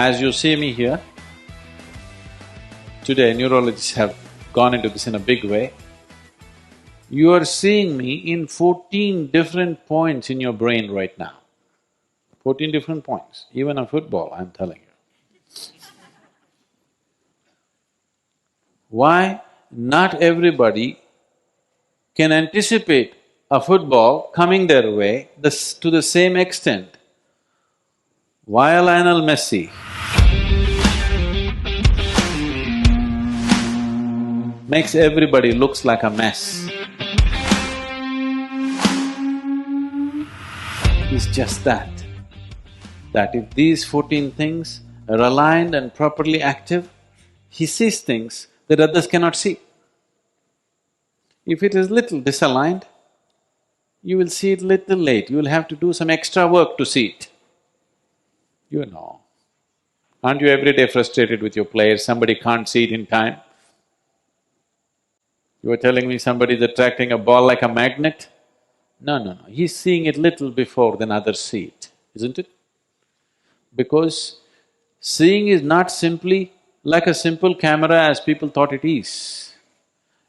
As you see me here, today neurologists have gone into this in a big way. You are seeing me in 14 different points in your brain right now. 14 different points, even a football, I'm telling you. Why? Not everybody can anticipate a football coming their way to the same extent. Why Lionel Messi makes everybody looks like a mess. It's just that if these 14 things are aligned and properly active, he sees things that others cannot see. If it is little disaligned, you will see it little late, you will have to do some extra work to see it. You know. Aren't you every day frustrated with your players, somebody can't see it in time? You were telling me somebody's attracting a ball like a magnet? No, he's seeing it little before than others see it, isn't it? Because seeing is not simply like a simple camera as people thought it is.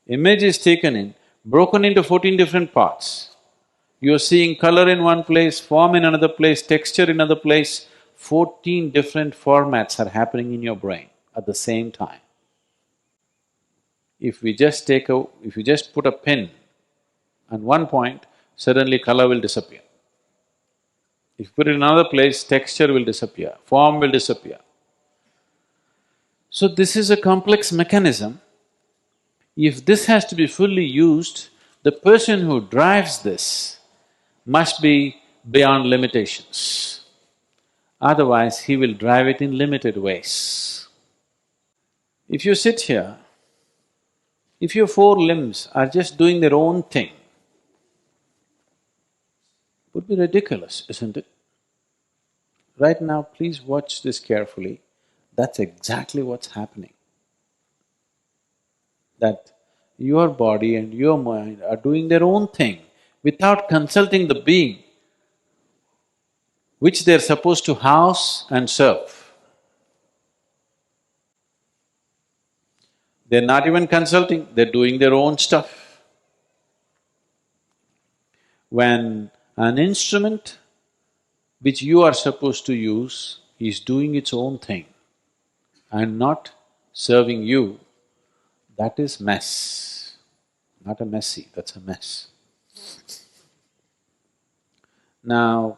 Image is taken in, broken into 14 different parts. You're seeing color in one place, form in another place, texture in another place. 14 different formats are happening in your brain at the same time. If you just put a pin on one point, suddenly color will disappear. If you put it in another place, texture will disappear, form will disappear. So this is a complex mechanism. If this has to be fully used, the person who drives this must be beyond limitations. Otherwise, he will drive it in limited ways. If you sit here, if your four limbs are just doing their own thing, it would be ridiculous, isn't it? Right now, please watch this carefully. That's exactly what's happening. That your body and your mind are doing their own thing without consulting the being which they're supposed to house and serve. They're not even consulting, they're doing their own stuff. When an instrument which you are supposed to use is doing its own thing and not serving you, that is mess. Not a Messi, that's a mess. Now,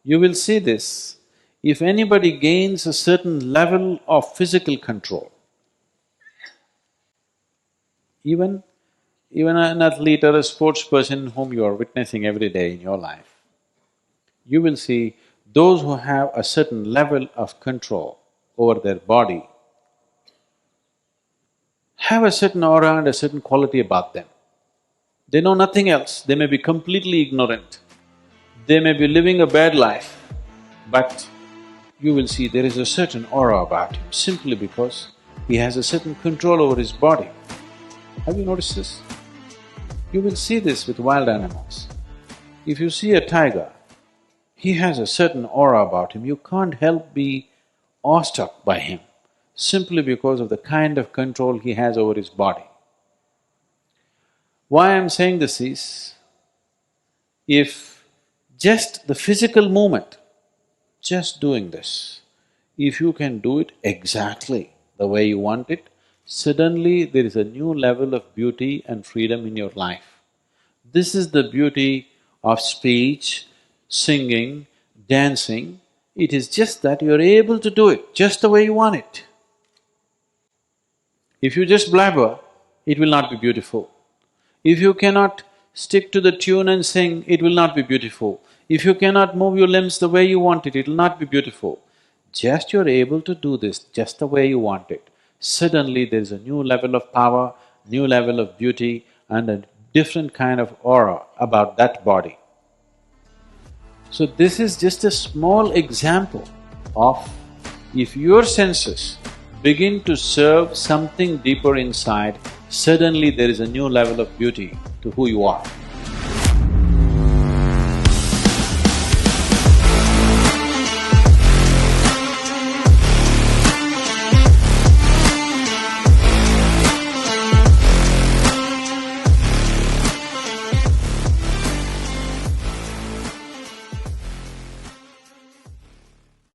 you will see this, if anybody gains a certain level of physical control, even an athlete or a sports person whom you are witnessing every day in your life, you will see those who have a certain level of control over their body have a certain aura and a certain quality about them. They know nothing else, they may be completely ignorant, they may be living a bad life, but you will see there is a certain aura about him simply because he has a certain control over his body. Have you noticed this? You will see this with wild animals. If you see a tiger, he has a certain aura about him, you can't help be awestruck by him simply because of the kind of control he has over his body. Why I'm saying this is, if just the physical movement, just doing this, if you can do it exactly the way you want it, suddenly there is a new level of beauty and freedom in your life. This is the beauty of speech, singing, dancing. It is just that you're able to do it just the way you want it. If you just blabber, it will not be beautiful. If you cannot stick to the tune and sing, it will not be beautiful. If you cannot move your limbs the way you want it, it will not be beautiful. Just you're able to do this just the way you want it, suddenly there is a new level of power, new level of beauty and a different kind of aura about that body. So this is just a small example of if your senses begin to serve something deeper inside, suddenly there is a new level of beauty to who you are.